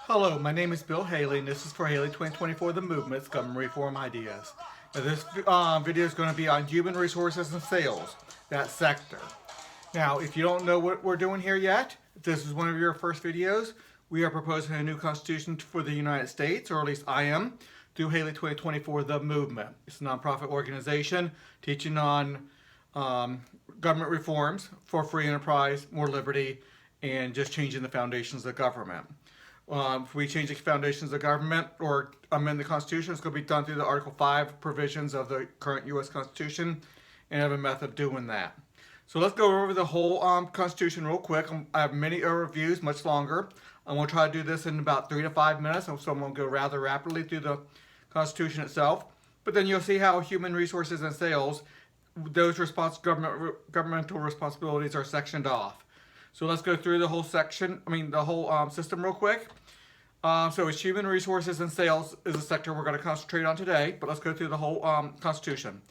Hello, my name is Bill Haley, and this is for Haley 2024 The Movement's Government Reform Ideas. Now, this video is going to be on human resources and sales, that sector. Now, if you don't know what we're doing here yet, if this is one of your first videos, we are proposing a new constitution for the United States, or at least I am, through Haley 2024 The Movement. It's a nonprofit organization teaching on government reforms for free enterprise, more liberty, and just changing the foundations of government. If we change the foundations of government or amend the Constitution, it's going to be done through the Article 5 provisions of the current U.S. Constitution, and I have a method of doing that. So let's go over the whole Constitution real quick. I have many overviews, much longer. I'm going to try to do this in about 3 to 5 minutes, so I'm going to go rather rapidly through the Constitution itself. But then you'll see how human resources and sales, those governmental responsibilities are sectioned off. So let's go through the whole system real quick. So it's human resources and sales is a sector we're going to concentrate on today, but let's go through the whole Constitution.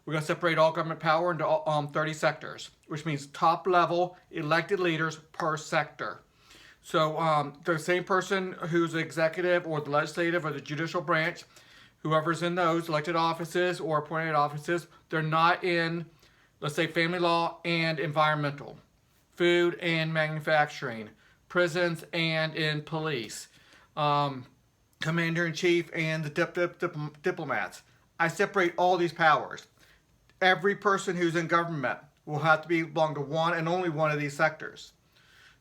We're going to separate all government power into 30 sectors, which means top level elected leaders per sector. So the same person who's the executive or the legislative or the judicial branch, whoever's in those elected offices or appointed offices, they're not in, let's say, family law and environmental, food and manufacturing, prisons and in police, commander-in-chief and the diplomats. I separate all these powers. Every person who's in government will have to belong to one and only one of these sectors.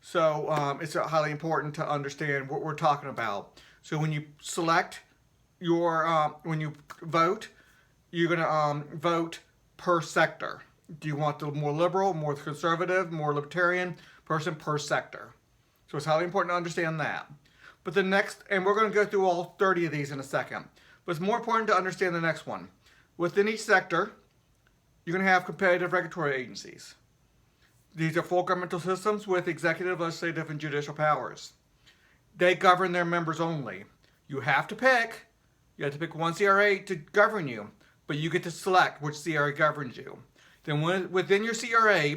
So it's highly important to understand what we're talking about. So when you select when you vote, you're going to vote per sector. Do you want the more liberal, more conservative, more libertarian person per sector? So it's highly important to understand that. But the next, and we're going to go through all 30 of these in a second, but it's more important to understand the next one. Within each sector, you're going to have competitive regulatory agencies. These are full governmental systems with executive, legislative, and judicial powers. They govern their members only. You have to pick one CRA to govern you, but you get to select which CRA governs you. Then within your CRA,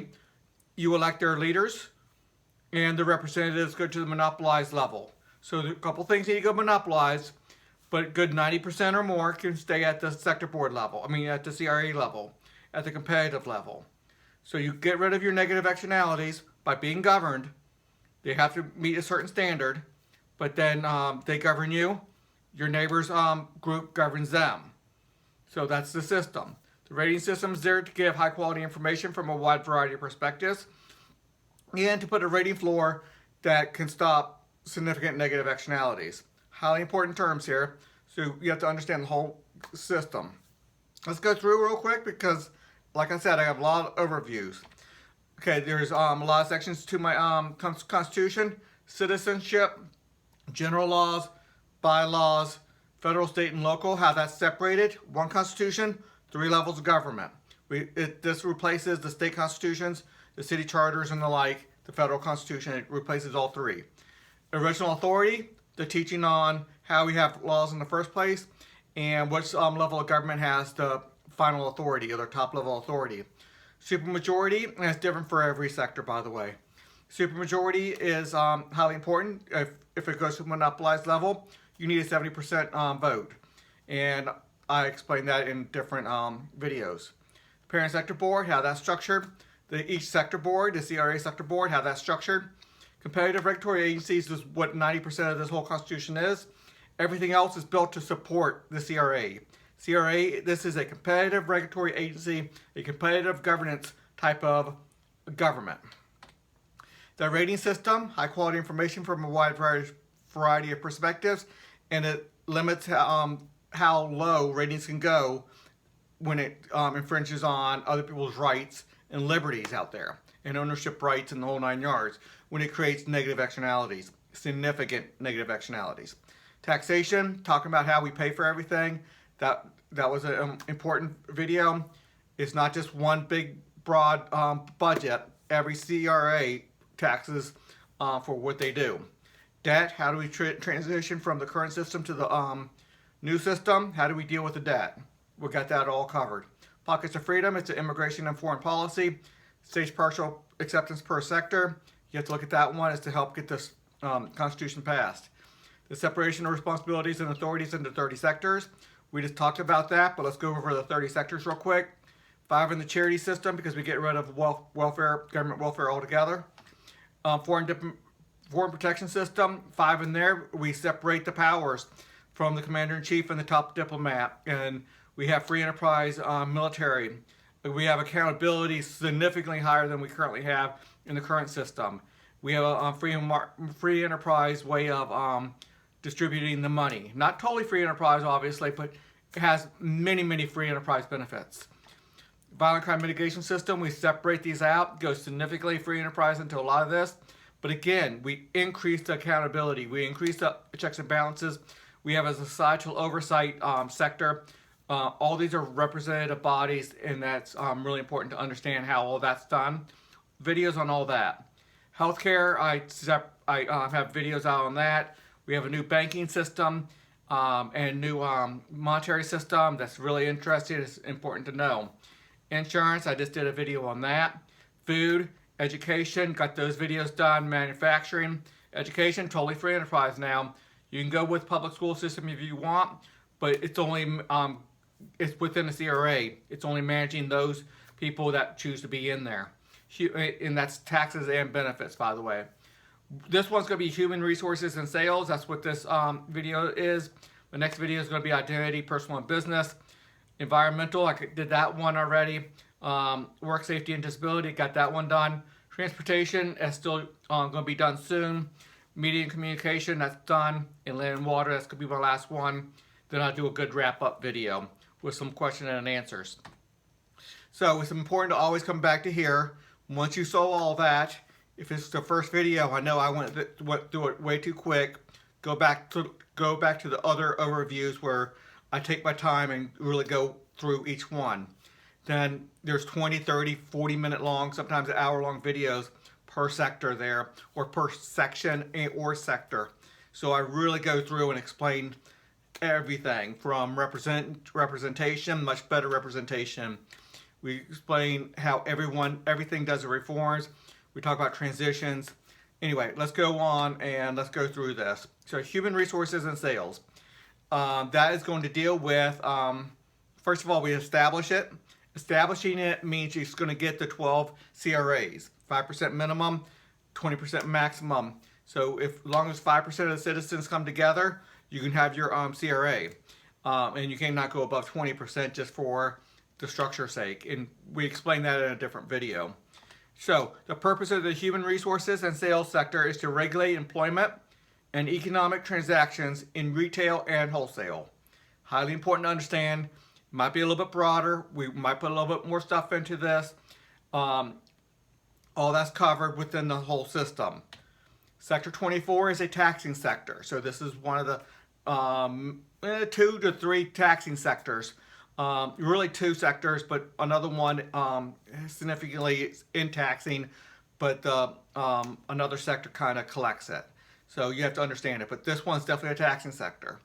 you elect their leaders, and the representatives go to the monopolized level. So a couple things need to go monopolized, but a good 90% or more can stay at the sector board level. At the CRA level, at the competitive level. So you get rid of your negative externalities by being governed. They have to meet a certain standard, but then they govern you. Your neighbor's group governs them. So that's the system. The rating system is there to give high quality information from a wide variety of perspectives and to put a rating floor that can stop significant negative externalities. Highly important terms here, so you have to understand the whole system. Let's go through real quick because, like I said, I have a lot of overviews. Okay, there's a lot of sections to my Constitution: citizenship, general laws, bylaws, federal, state, and local, how that's separated. One Constitution, 3 levels of government. This replaces the state constitutions, the city charters, and the like, the federal constitution. It replaces all 3. Original authority, the teaching on how we have laws in the first place, and what level of government has the final authority, or their top level authority. Supermajority, and it's different for every sector, by the way. Supermajority is highly important. If it goes to a monopolized level, you need a 70% vote. And I explained that in different videos. Parent sector board, how that's structured. Each sector board, the CRA sector board, how that's structured. Competitive regulatory agencies is what 90% of this whole Constitution is. Everything else is built to support the CRA. CRA, this is a competitive regulatory agency, a competitive governance type of government. The rating system, high quality information from a wide variety of perspectives, and it limits how low ratings can go when it infringes on other people's rights and liberties out there, and ownership rights and the whole 9 yards, when it creates negative externalities, significant negative externalities. Taxation, talking about how we pay for everything, that was an important video. It's not just one big broad budget. Every CRA taxes for what they do. Debt, how do we transition from the current system to the new system? How do we deal with the debt? We got that all covered. Pockets of freedom, it's an immigration and foreign policy. States partial acceptance per sector. You have to look at that one as to help get this Constitution passed. the separation of responsibilities and authorities into 30 sectors. We just talked about that, but let's go over the 30 sectors real quick. 5 in the charity system because we get rid of government welfare altogether. Foreign protection system, 5 in there. We separate the powers from the commander-in-chief and the top diplomat, and we have free enterprise military. We have accountability significantly higher than we currently have in the current system. We have a free enterprise way of distributing the money. Not totally free enterprise, obviously, but it has many free enterprise benefits. Violent crime mitigation system, we separate these out, go significantly free enterprise into a lot of this. But again, we increase the accountability. We increase the checks and balances. We have a societal oversight sector. All these are representative bodies, and that's really important to understand how all that's done. Videos on all that. Healthcare, I have videos out on that. We have a new banking system and new monetary system that's really interesting. It's important to know. Insurance, I just did a video on that. Food, education, got those videos done. Manufacturing, education, totally free enterprise now. You can go with public school system if you want, but it's only it's within the CRA. It's only managing those people that choose to be in there. And that's taxes and benefits, by the way. This one's going to be human resources and sales. That's what this video is. The next video is going to be identity, personal and business. Environmental, I did that one already. Work safety and disability, got that one done. Transportation is still going to be done soon. Media and communication, that's done. And land and water, that's going to be my last one. Then I'll do a good wrap-up video with some question and answers. So it's important to always come back to here. Once you saw all that, if it's the first video, I know I went through it way too quick. Go back to the other overviews where I take my time and really go through each one. Then there's 20, 30, 40-minute long, sometimes an hour-long videos per sector there, or per section or sector. So I really go through and explain everything from representation, much better representation. We explain how everything does the reforms. We talk about transitions. Anyway, let's go on and let's go through this. So human resources and sales. That is going to deal with, first of all, we establish it. Establishing it means you're going to get the 12 CRAs, 5% minimum, 20% maximum. So as long as 5% of the citizens come together, you can have your CRA. And you cannot go above 20% just for the structure's sake. And we explain that in a different video. So the purpose of the human resources and sales sector is to regulate employment and economic transactions in retail and wholesale. Highly important to understand. Might be a little bit broader. We might put a little bit more stuff into this. All that's covered within the whole system. Sector 24 is a taxing sector. So this is one of the 2 to 3 taxing sectors. Really 2 sectors, but another one significantly in taxing, but another sector kind of collects it. So you have to understand it. But this one's definitely a taxing sector.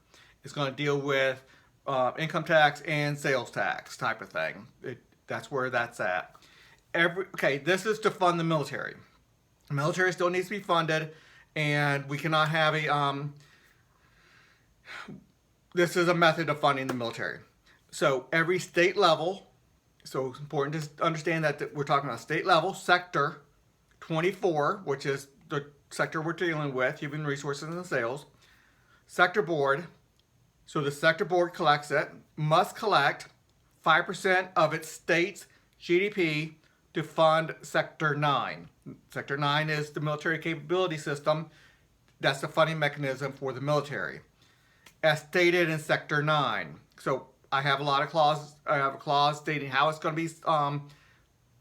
It's going to deal with income tax and sales tax type of thing. That's where that's at. Okay, this is to fund the military. The military still needs to be funded, and we cannot have a this is a method of funding the military. So every state level, so it's important to understand that we're talking about state level, sector 24, which is the sector we're dealing with, human resources and sales. Sector board, so the sector board collects it, must collect 5% of its state's GDP to fund Sector 9. Sector 9 is the military capability system. That's the funding mechanism for the military. As stated in Sector 9. So I have a lot of clauses. I have a clause stating how it's going to be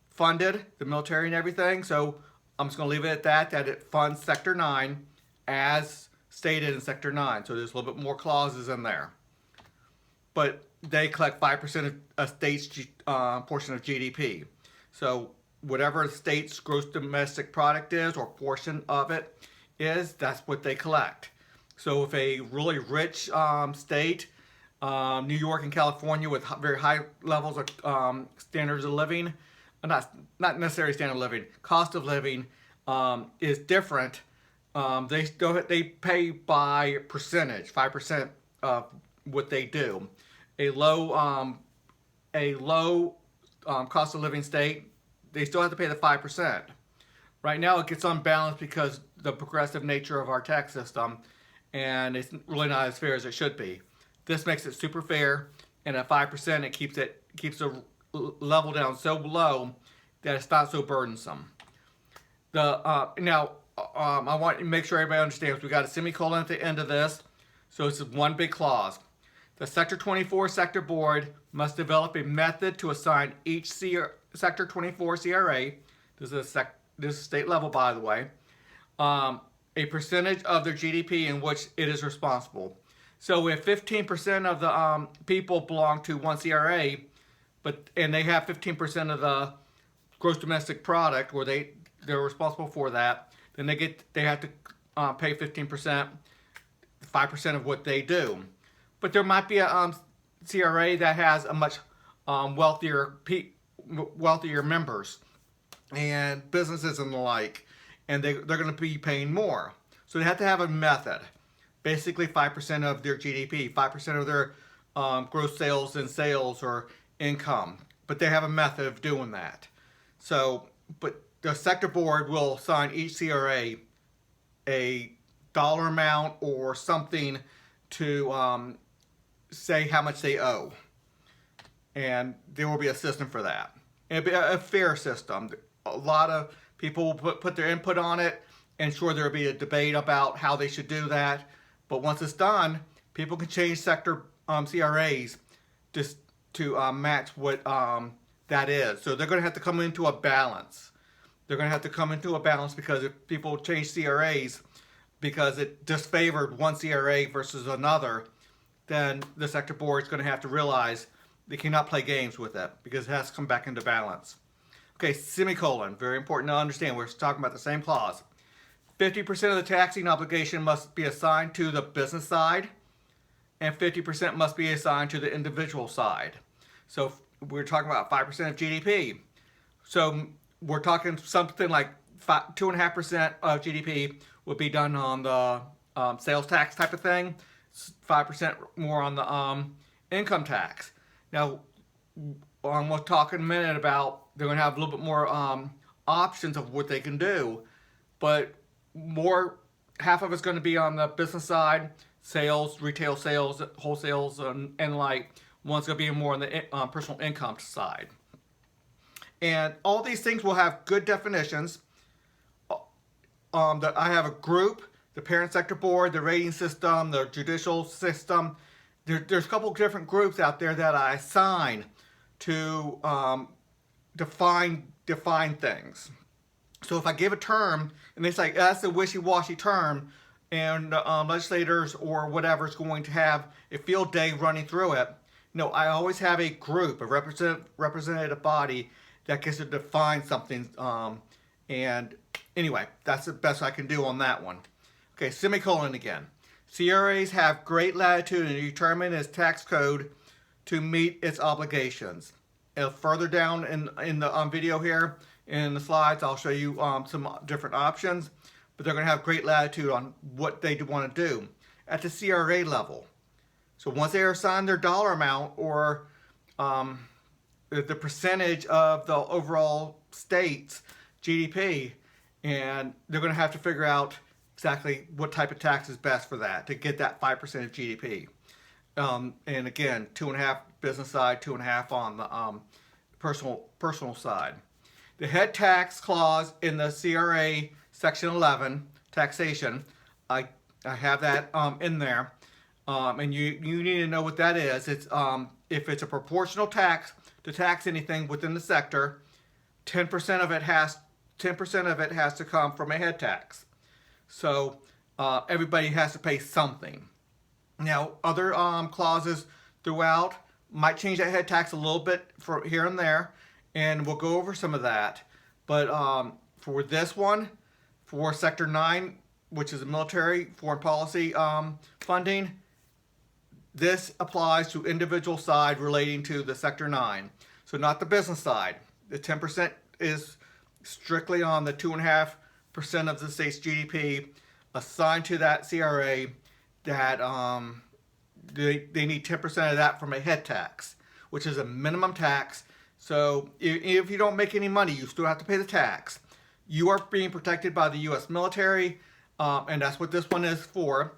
funded, the military and everything. So I'm just going to leave it at that it funds Sector 9 as stated in Sector 9. So there's a little bit more clauses in there. But they collect 5% of a state's portion of GDP. So whatever the state's gross domestic product is, or portion of it is, that's what they collect. So if a really rich state, New York and California with very high levels of standards of living, not necessarily standard of living, cost of living is different They pay by percentage, 5% of what they do. A low cost of living state, they still have to pay the 5%. Right now, it gets unbalanced because the progressive nature of our tax system, and it's really not as fair as it should be. This makes it super fair, and at 5%, it keeps the level down so low that it's not so burdensome. Now, I want to make sure everybody understands we got a semicolon at the end of this, so it's one big clause. The Sector 24 Sector Board must develop a method to assign each Sector 24 CRA, this is state level by the way, a percentage of their GDP in which it is responsible. So if 15% of the people belong to one CRA, and they have 15% of the gross domestic product, or they're responsible for that, then they have to pay 15%, 5% of what they do. But there might be a CRA that has a much wealthier members and businesses and the like, and they're going to be paying more. So they have to have a method. Basically 5% of their GDP, 5% of their gross sales or income. But they have a method of doing that. So, but the sector board will assign each CRA a dollar amount or something to say how much they owe. And there will be a system for that. And it'll be a fair system. A lot of people will put their input on it, and sure, there'll be a debate about how they should do that. But once it's done, people can change sector CRAs just to match what that is. So they're going to have to come into a balance. They're going to have to come into a balance because if people change CRAs because it disfavored one CRA versus another, then the sector board is going to have to realize they cannot play games with it because it has to come back into balance. Okay, semicolon, very important to understand. We're talking about the same clause. 50% of the taxing obligation must be assigned to the business side, and 50% must be assigned to the individual side. So we're talking about 5% of GDP. So we're talking something like 2.5% of GDP would be done on the sales tax type of thing, 5% more on the income tax. Now, we'll talk in a minute about they're going to have a little bit more options of what they can do, but half of it's going to be on the business side, sales, retail sales, wholesales, and like one's going to be more on the personal income side. And all these things will have good definitions. I have a group, the parent sector board, the rating system, the judicial system. There's a couple different groups out there that I assign to define things. So if I give a term and they say that's a wishy-washy term, and legislators or whatever is going to have a field day running through it, no, I always have a group, a representative body that gets to define something. And anyway, that's the best I can do on that one. Okay, semicolon again. CRAs have great latitude in determining its tax code to meet its obligations. And further down in the video here, in the slides, I'll show you some different options, but they're going to have great latitude on what they want to do at the CRA level. So once they are assigned their dollar amount or the percentage of the overall state's GDP, and they're going to have to figure out exactly what type of tax is best for that to get that 5% of GDP. And again, 2.5 business side, 2.5 on the personal side. The head tax clause in the CRA section 11 taxation, I have that in there, and you need to know what that is. It's if it's a proportional tax to tax anything within the sector, 10% of it has to come from a head tax. So everybody has to pay something. Now, other clauses throughout might change that head tax a little bit for here and there, and we'll go over some of that. But for this one, for Sector 9, which is a military foreign policy funding, this applies to individual side relating to the Sector 9. So not the business side. The 10% is strictly on the 2.5% of the state's GDP assigned to that CRA that they need 10% of that from a head tax, which is a minimum tax. So if you don't make any money, you still have to pay the tax. You are being protected by the U.S. military, and that's what this one is for.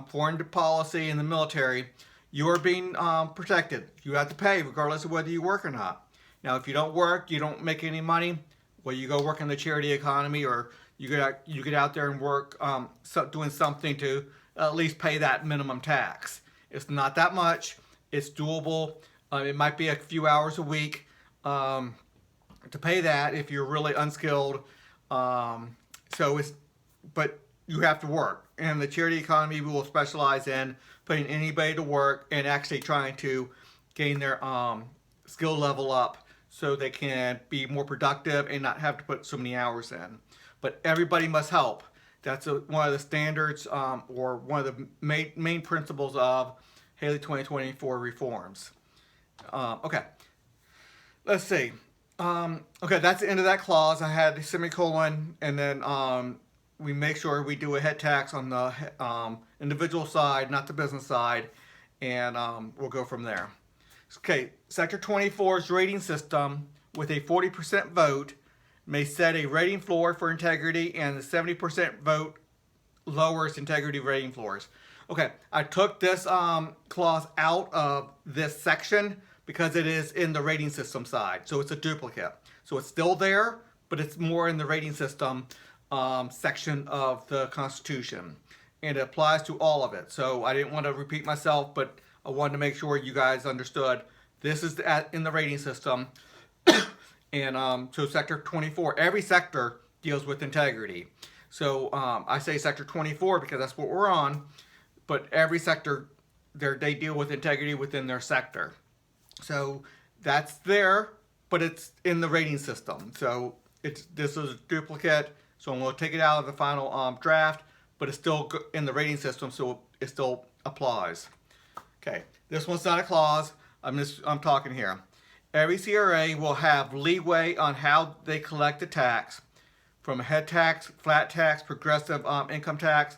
Foreign policy and the military, you are being protected. You have to pay regardless of whether you work or not. Now, if you don't work, you don't make any money, well, you go work in the charity economy, or you get out there and work doing something to at least pay that minimum tax. It's not that much. It's doable. It might be a few hours a week to pay that if you're really unskilled. But you have to work. And the charity economy will specialize in putting anybody to work and actually trying to gain their skill level up so they can be more productive and not have to put so many hours in. But everybody must help. That's one of the standards or one of the main principles of Haley 2024 reforms. Okay, let's see. Okay, that's the end of that clause. I had the semicolon, and then we make sure we do a head tax on the individual side, not the business side, and we'll go from there. Okay, Sector 24's rating system with a 40% vote may set a rating floor for integrity, and the 70% vote lowers integrity rating floors. Okay, I took this clause out of this section because it is in the rating system side, so it's a duplicate. So it's still there, but it's more in the rating system section of the Constitution, and it applies to all of it. So I didn't want to repeat myself, but I wanted to make sure you guys understood this is in the rating system. And so Sector 24, every sector deals with integrity. So I say Sector 24 because that's what we're on, but every sector, they deal with integrity within their sector. So that's there, but it's in the rating system. So this is a duplicate, so I'm going to take it out of the final draft, but it's still in the rating system, so it still applies. Okay, this one's not a clause. I'm talking here. Every CRA will have leeway on how they collect the tax, from head tax, flat tax, progressive income tax,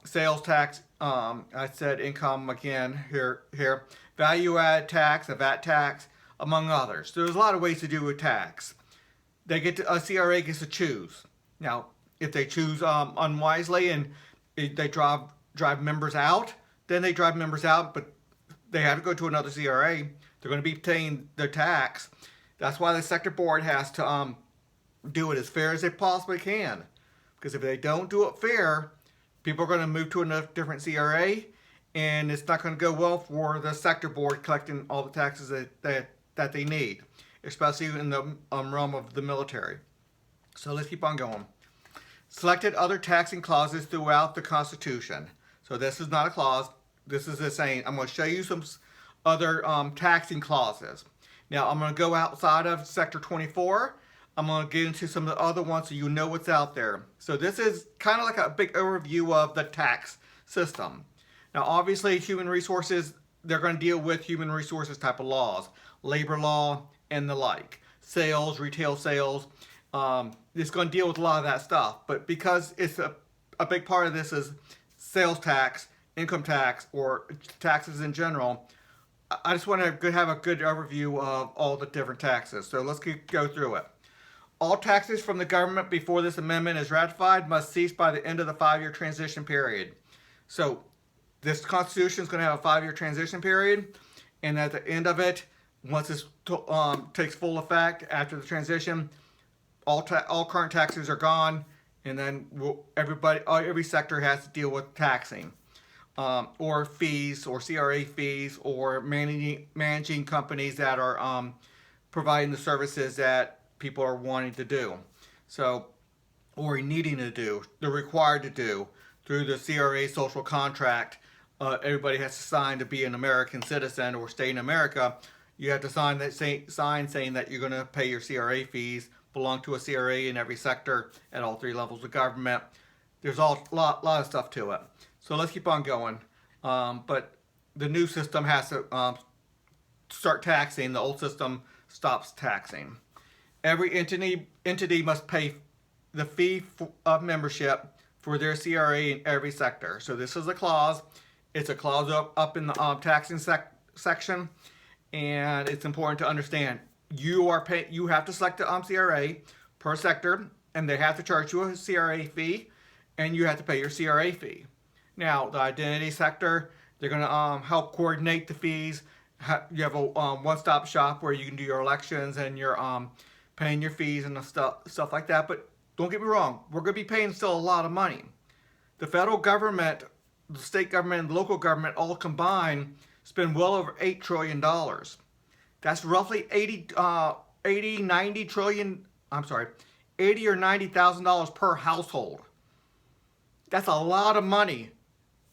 sales tax. I said income again here. Value-added tax, a VAT tax, among others. There's a lot of ways to do a tax. A CRA gets to choose. Now, if they choose unwisely and they drive members out, then they drive members out, but they have to go to another CRA. They're going to be paying their tax. That's why the sector board has to do it as fair as they possibly can. Because if they don't do it fair, people are going to move to a different CRA, and it's not going to go well for the sector board collecting all the taxes that they need, especially in the realm of the military. So let's keep on going. Selected other taxing clauses throughout the Constitution. So this is not a clause. This is a saying. I'm going to show you some other taxing clauses. Now I'm going to go outside of Sector 24. I'm going to get into some of the other ones so you know what's out there. So this is kind of like a big overview of the tax system. Now obviously human resources, they're going to deal with human resources type of laws, labor law and the like, sales, retail sales. It's going to deal with a lot of that stuff. But because it's a big part of this is sales tax, income tax, or taxes in general, I just want to have a good overview of all the different taxes. So let's go through it. All taxes from the government before this amendment is ratified must cease by the end of the 5-year transition period. So this Constitution is going to have a 5-year transition period, and at the end of it, once this takes full effect after the transition, all current taxes are gone, and then every sector has to deal with taxing. Or fees, or CRA fees, or managing companies that are providing the services that people are wanting to do. So, or needing to do, they're required to do through the CRA social contract. Everybody has to sign to be an American citizen or stay in America. You have to sign saying that you're going to pay your CRA fees, belong to a CRA in every sector at all 3 levels of government. There's a lot of stuff to it. So let's keep on going. But the new system has to start taxing. The old system stops taxing. Every entity must pay the fee of membership for their CRA in every sector. So this is a clause. It's a clause up in the taxing section, and it's important to understand you have to select the CRA per sector, and they have to charge you a CRA fee, and you have to pay your CRA fee. Now, the identity sector, they're going to help coordinate the fees. You have a one-stop shop where you can do your elections and your paying your fees and stuff like that. But don't get me wrong, we're going to be paying still a lot of money. The federal government, the state government, and the local government all combined spend well over $8 trillion. That's roughly 80 or $90,000 per household. That's a lot of money,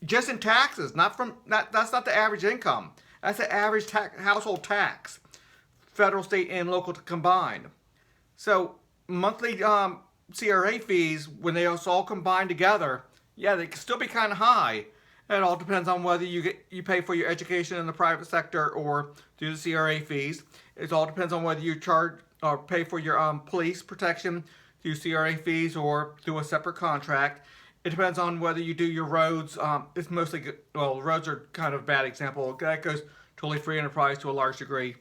just in taxes. That's not the average income. That's the average household tax, federal, state, and local combined. So monthly CRA fees, when they all combine together, yeah, they can still be kind of high. It all depends on whether you pay for your education in the private sector or through the CRA fees. It all depends on whether you charge or pay for your police protection through CRA fees or through a separate contract. It depends on whether you do your roads. It's mostly, well, roads are kind of a bad example. That goes totally free enterprise to a large degree.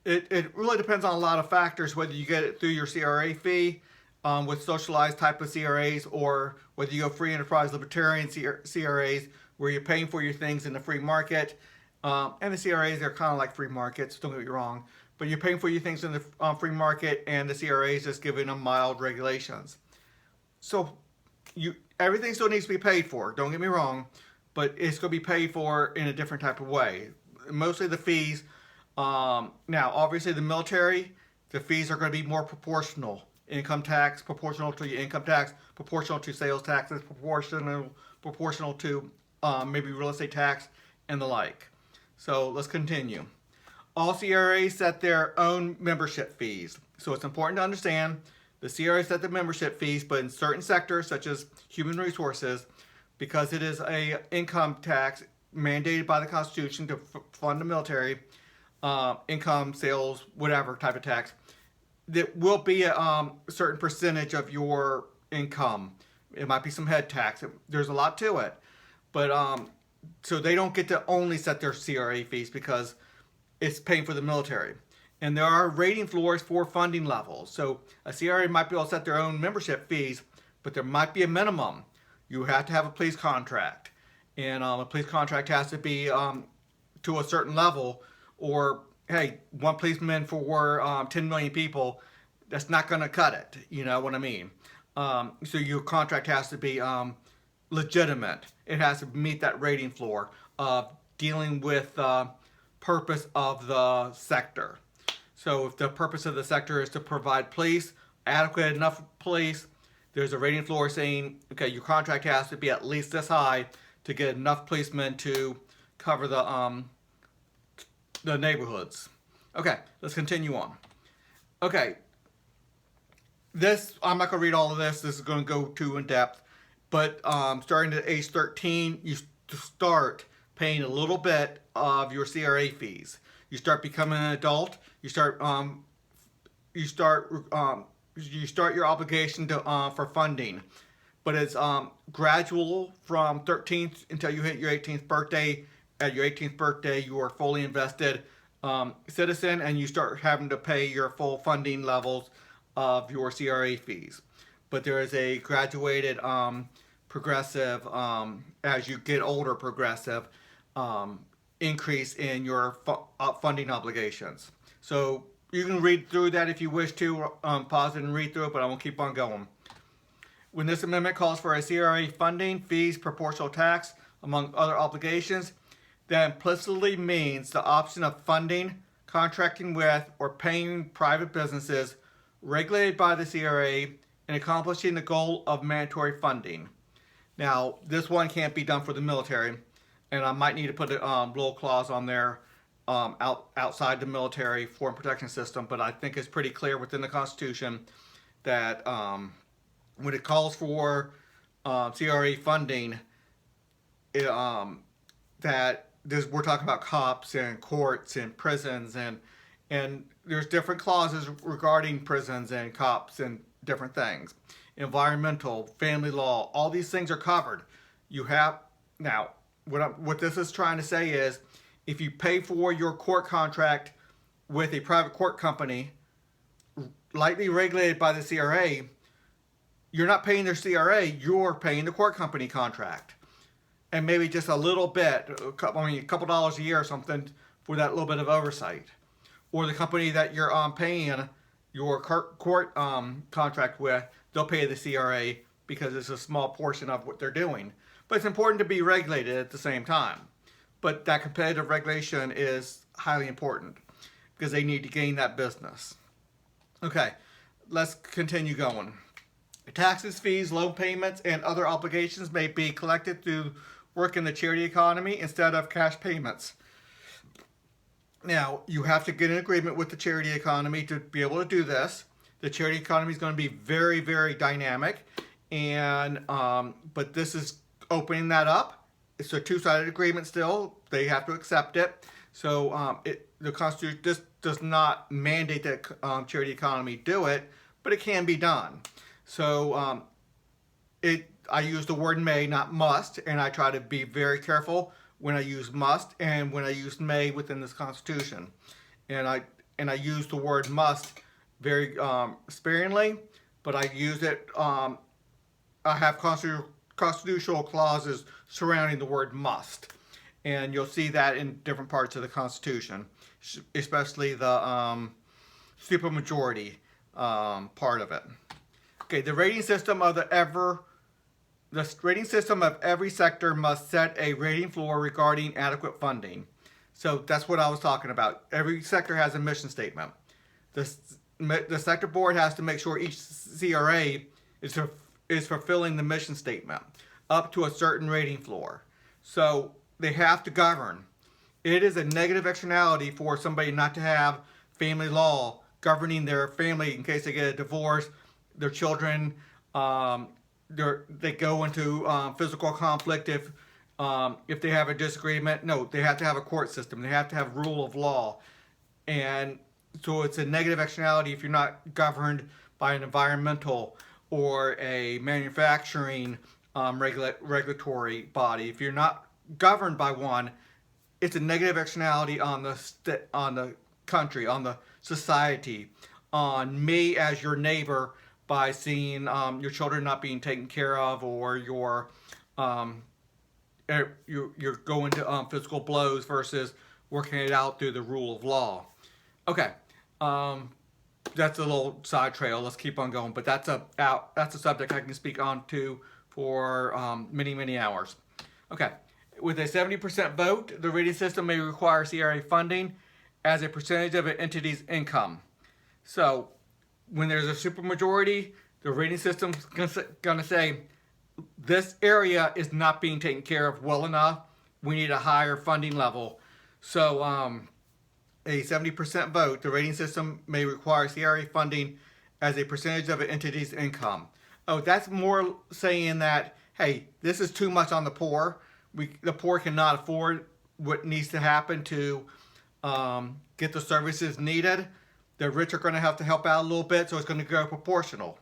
It really depends on a lot of factors, whether you get it through your CRA fee with socialized type of CRAs, or whether you go free enterprise libertarian CRAs where you're paying for your things in the free market. And the CRAs are kind of like free markets, don't get me wrong. But you're paying for your things in the free market, and the CRAs just giving them mild regulations. So everything still needs to be paid for, don't get me wrong, but it's going to be paid for in a different type of way. Mostly the fees. Now, obviously the military, the fees are going to be more proportional. Income tax, proportional to your income tax, proportional to sales taxes, proportional to maybe real estate tax, and the like. So let's continue. All CRAs set their own membership fees. So it's important to understand the CRAs set the membership fees, but in certain sectors, such as human resources, because it is a income tax mandated by the Constitution to fund the military, income, sales, whatever type of tax, there will be a certain percentage of your income. It might be some head tax. There's a lot to it. But so they don't get to only set their CRA fees because it's paying for the military. And there are rating floors for funding levels. So a CRA might be able to set their own membership fees, but there might be a minimum. You have to have a police contract. And a police contract has to be to a certain level, or hey, one policeman for 10 million people, that's not going to cut it. You know what I mean? So your contract has to be legitimate. It has to meet that rating floor of dealing with the purpose of the sector. So if the purpose of the sector is to provide police, adequate enough police, there's a rating floor saying, okay, your contract has to be at least this high to get enough policemen to cover the neighborhoods. Okay, let's continue on. Okay, I'm not going to read all of this. This is going to go too in depth. But starting at age 13, you start paying a little bit of your CRA fees. You start becoming an adult. You start your obligation to for funding, but it's gradual from 13th until you hit your 18th birthday. At your 18th birthday, you are fully invested citizen, and you start having to pay your full funding levels of your CRA fees. But there is a graduated progressive, as you get older, progressive increase in your funding obligations. So you can read through that if you wish to, pause it and read through it, but I won't keep on going. When this amendment calls for a CRA funding, fees, proportional tax, among other obligations, that implicitly means the option of funding, contracting with, or paying private businesses regulated by the CRA in accomplishing the goal of mandatory funding. Now, this one can't be done for the military, and I might need to put a little clause on there outside the military foreign protection system, but I think it's pretty clear within the Constitution that when it calls for CRA funding, that we're talking about cops and courts and prisons, and there's different clauses regarding prisons and cops and different things. environmental, family law, all these things are covered. You have, now, what this is trying to say is, if you pay for your court contract with a private court company, lightly regulated by the CRA, you're not paying their CRA, you're paying the court company contract. And maybe just a little bit, a couple dollars a year or something for that little bit of oversight. Or the company that you're paying your court contract with, they'll pay the CRA because it's a small portion of what they're doing. But it's important to be regulated at the same time. But that competitive regulation is highly important because they need to gain that business. Okay, let's continue going. Taxes, fees, loan payments, and other obligations may be collected through work in the charity economy instead of cash payments. Now, you have to get an agreement with the charity economy to be able to do this. The charity economy is going to be very, very dynamic, and but this is opening that up. It's a two-sided agreement still. They have to accept it. So the Constitution does not mandate that charity economy do it, but it can be done. So I use the word may, not must, and I try to be very careful when I use must and when I use may within this Constitution. And I use the word must very sparingly, but I use it. I have constitutional clauses surrounding the word must, and you'll see that in different parts of the Constitution, especially the supermajority part of it. Okay, the rating system of the rating system of every sector must set a rating floor regarding adequate funding. So that's what I was talking about. Every sector has a mission statement. The sector board has to make sure each CRA is fulfilling the mission statement up to a certain rating floor. So they have to govern. It is a negative externality for somebody not to have family law governing their family in case they get a divorce, their children, they go into physical conflict if they have a disagreement. No, they have to have a court system. They have to have rule of law. And so it's a negative externality if you're not governed by an environmental or a manufacturing regulatory body. If you're not governed by one, it's a negative externality on the country, on the society, on me as your neighbor, by seeing your children not being taken care of, or you're going to physical blows versus working it out through the rule of law. Okay, that's a little side trail. Let's keep on going. But that's a subject I can speak on to for many hours. Okay, with a 70% vote, the rating system may require CRA funding as a percentage of an entity's income. So when there's a supermajority, the rating system's going to say, this area is not being taken care of well enough. We need a higher funding level. So a 70% vote, the rating system may require CRA funding as a percentage of an entity's income. Oh, that's more saying that, hey, this is too much on the poor. The poor cannot afford what needs to happen to get the services needed. The rich are going to have to help out a little bit, so it's going to go proportional.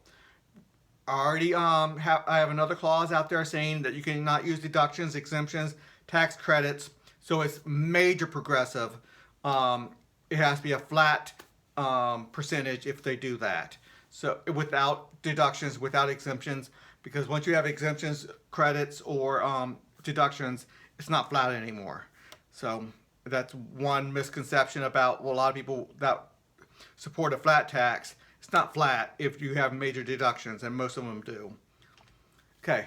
I already I have another clause out there saying that you cannot use deductions, exemptions, tax credits, so it's major progressive. It has to be a flat percentage if they do that. So without deductions, without exemptions, because once you have exemptions, credits, or deductions, it's not flat anymore. So that's one misconception about a lot of people that support a flat tax. It's not flat if you have major deductions, and most of them do. Okay,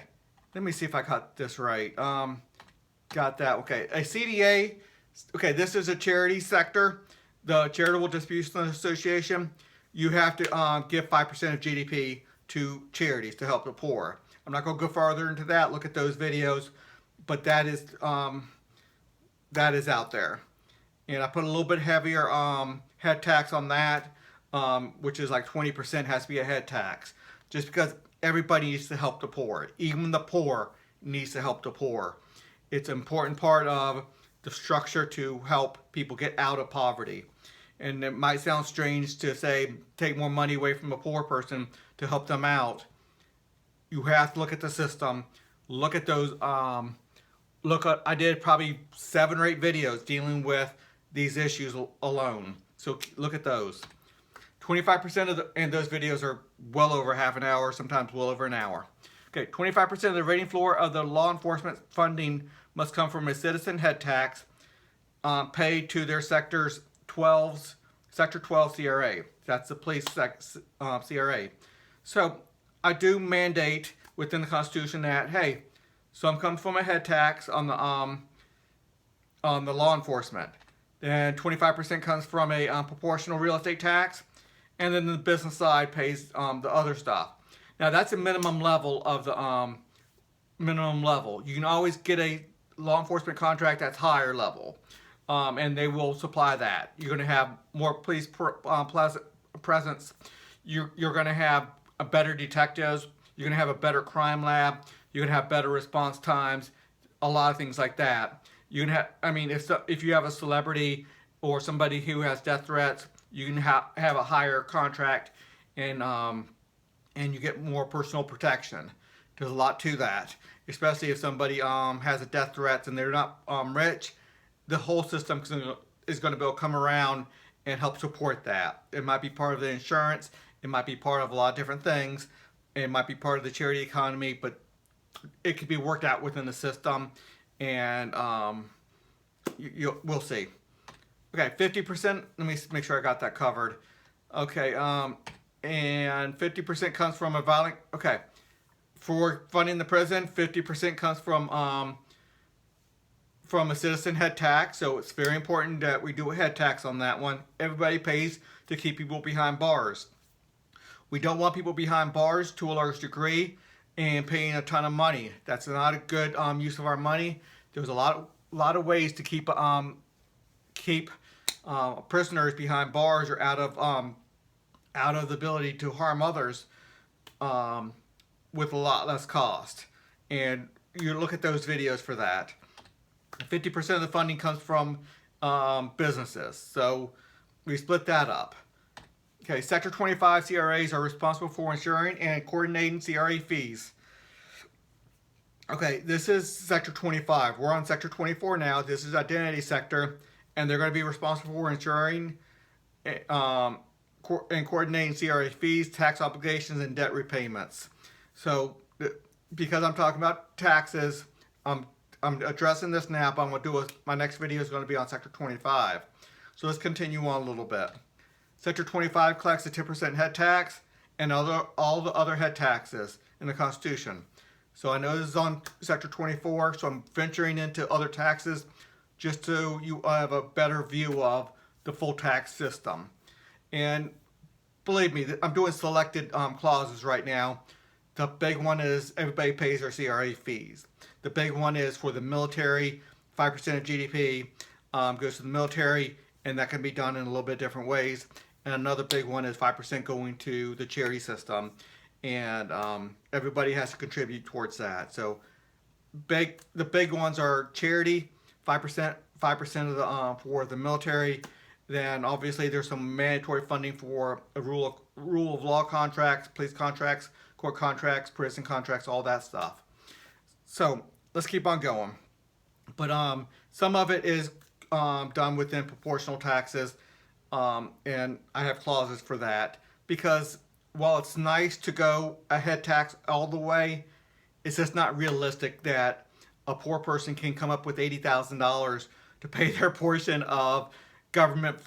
let me see if I got this right. Got that. Okay, a CDA. Okay, this is a charity sector, the Charitable Distribution Association. You have to give 5% of GDP to charities to help the poor. I'm not going to go farther into that. Look at those videos, but that is out there. And I put a little bit heavier head tax on that, which is like 20% has to be a head tax, just because everybody needs to help the poor. Even the poor needs to help the poor. It's an important part of the structure to help people get out of poverty. And it might sound strange to say take more money away from a poor person to help them out, you have to look at the system, look at those, I did probably 7 or 8 videos dealing with these issues alone. So look at those. 25% and those videos are well over half an hour, sometimes well over an hour. Okay, 25% of the rating floor of the law enforcement funding must come from a citizen head tax paid to their Sector 12 CRA. That's the police CRA. So I do mandate within the Constitution that, hey, some comes from a head tax on the law enforcement. Then 25% comes from a proportional real estate tax, and then the business side pays the other stuff. Now that's a minimum level of the minimum level. You can always get a law enforcement contract that's higher level, and they will supply that. You're going to have more police presence. You're going to have a better detectives. You're going to have a better crime lab. You're going to have better response times. A lot of things like that. You can have. I mean, if you have a celebrity or somebody who has death threats, you can have a higher contract, and you get more personal protection. There's a lot to that, especially if somebody has a death threat and they're not rich. The whole system is going to be able to come around and help support that. It might be part of the insurance. It might be part of a lot of different things. It might be part of the charity economy, but it could be worked out within the system, and we'll see. Okay, 50%. Let me make sure I got that covered. Okay, and 50% comes from a violent. Okay, for funding the prison, 50% comes from a citizen head tax. So it's very important that we do a head tax on that one. Everybody pays to keep people behind bars. We don't want people behind bars to a large degree and paying a ton of money. That's not a good use of our money. There's a lot of ways to keep prisoners behind bars or out of the ability to harm others with a lot less cost. And you look at those videos for that. 50% of the funding comes from businesses. So we split that up. Okay, Sector 25 CRAs are responsible for ensuring and coordinating CRA fees. Okay, this is Sector 25. We're on Sector 24 now. This is Identity Sector, and they're going to be responsible for ensuring and coordinating CRA fees, tax obligations, and debt repayments. So, because I'm talking about taxes, I'm addressing this now, but I'm going to do my next video is going to be on Sector 25. So let's continue on a little bit. Sector 25 collects a 10% head tax and all the other head taxes in the Constitution. So I know this is on Sector 24, so I'm venturing into other taxes just so you have a better view of the full tax system. And believe me, I'm doing selected clauses right now. The big one is everybody pays their CRA fees. The big one is for the military, 5% of GDP goes to the military, and that can be done in a little bit different ways. And another big one is 5% going to the charity system, and everybody has to contribute towards that. So the big ones are charity, 5% of the for the military. Then obviously there's some mandatory funding for a rule of law contracts, police contracts, court contracts, prison contracts, all that stuff. So let's keep on going. But some of it is done within proportional taxes, and I have clauses for that, because while it's nice to go a head tax all the way, it's just not realistic that a poor person can come up with $80,000 to pay their portion of government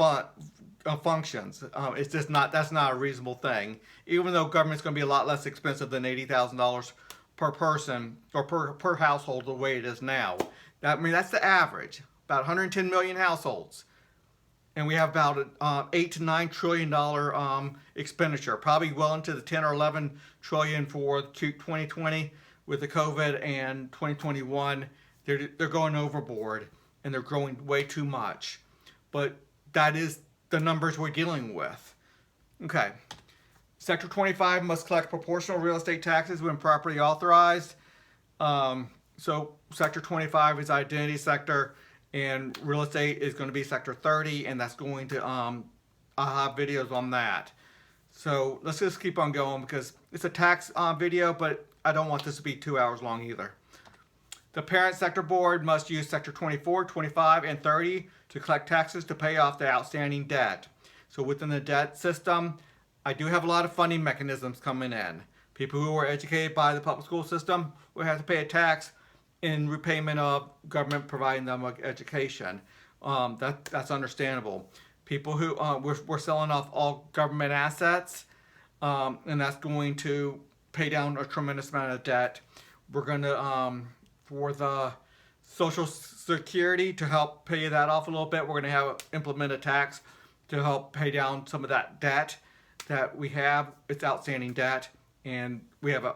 functions. It's just not, that's not a reasonable thing. Even though government's going to be a lot less expensive than $80,000 per person or per household the way it is now. I mean, that's the average. About 110 million households. And we have about $8 to $9 trillion expenditure, probably well into the 10 or 11 trillion for 2020 with the COVID, and 2021. They're going overboard, and they're growing way too much. But that is the numbers we're dealing with. Okay. Sector 25 must collect proportional real estate taxes when properly authorized. So Sector 25 is identity sector, and real estate is going to be Sector 30, and that's going to, I'll have videos on that. So let's just keep on going, because it's a tax video, but I don't want this to be 2 hours long either. The parent sector board must use Sector 24, 25, and 30 to collect taxes to pay off the outstanding debt. So within the debt system, I do have a lot of funding mechanisms coming in. People who are educated by the public school system will have to pay a tax in repayment of government providing them with education. That's understandable. People who we're selling off all government assets, and that's going to pay down a tremendous amount of debt. We're going to for the Social Security to help pay that off a little bit. We're going to implement a tax to help pay down some of that debt that we have. It's outstanding debt, and we have a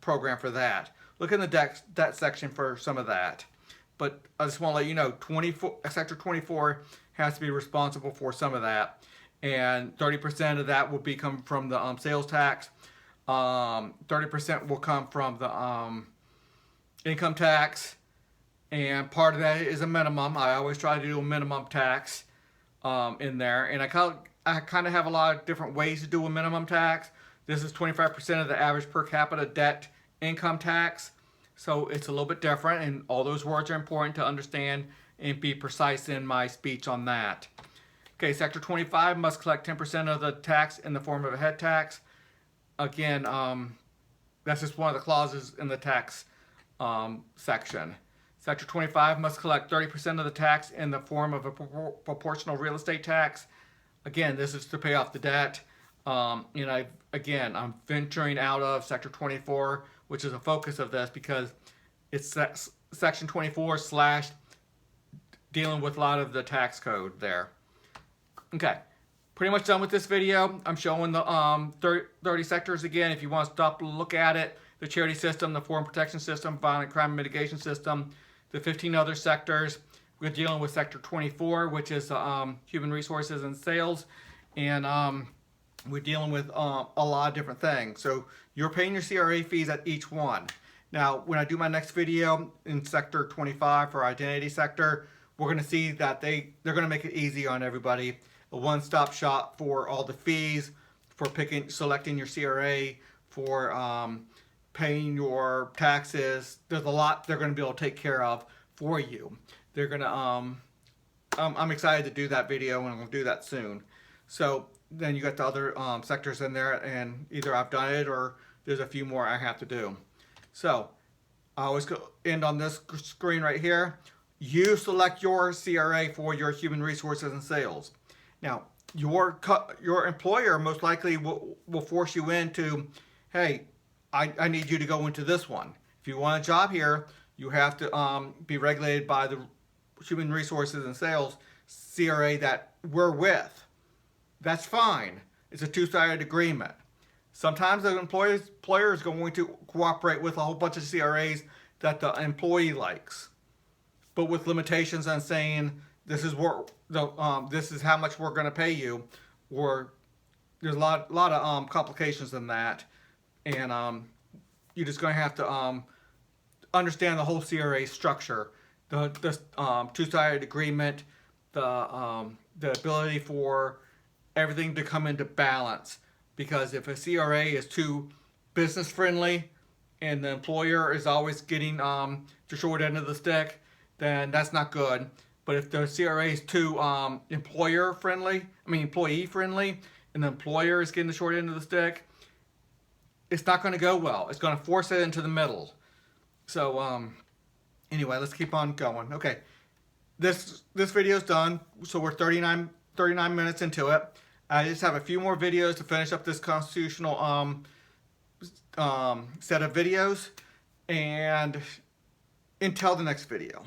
program for that. Look in the debt section for some of that. But I just want to let you know, Sector 24 has to be responsible for some of that, and 30% of that will come from the sales tax. 30% will come from the income tax, and part of that is a minimum. I always try to do a minimum tax in there, and I kind of have a lot of different ways to do a minimum tax. This is 25% of the average per capita debt income tax, so it's a little bit different, and all those words are important to understand and be precise in my speech on that. Okay, Sector 25 must collect 10% of the tax in the form of a head tax. Again, that's just one of the clauses in the tax section. Sector 25 must collect 30% of the tax in the form of a proportional real estate tax. Again, this is to pay off the debt. I'm venturing out of Sector 24, which is a focus of this because it's Section 24 / dealing with a lot of the tax code there. Okay, pretty much done with this video. I'm showing the 30 sectors again. If you want to stop and look at it, the charity system, the foreign protection system, violent crime mitigation system, the 15 other sectors. We're dealing with Sector 24, which is human resources and sales, and we're dealing with a lot of different things. So you're paying your CRA fees at each one. Now, when I do my next video in Sector 25 for identity sector, we're going to see that they're going to make it easy on everybody. A one-stop shop for all the fees, for selecting your CRA, for paying your taxes. There's a lot they're going to be able to take care of for you. They're going to, I'm excited to do that video, and I'm going to do that soon. So then you got the other sectors in there, and either I've done it or there's a few more I have to do. So I always end on this screen right here. You select your CRA for your human resources and sales. Now, your employer most likely will force you into, hey, I need you to go into this one. If you want a job here, you have to be regulated by the human resources and sales CRA that we're with. That's fine. It's a two-sided agreement. Sometimes the employer is going to cooperate with a whole bunch of CRAs that the employee likes, but with limitations on saying this is this is how much we're going to pay you, or there's a lot of complications in that, and you're just going to have to understand the whole CRA structure, the two-sided agreement, the ability for everything to come into balance. Because if a CRA is too business friendly and the employer is always getting the short end of the stick, then that's not good. But if the CRA is too employee friendly, and the employer is getting the short end of the stick, it's not going to go well. It's going to force it into the middle. So anyway, let's keep on going. Okay, this video's done. So we're 39 minutes into it. I just have a few more videos to finish up this constitutional set of videos, and until the next video.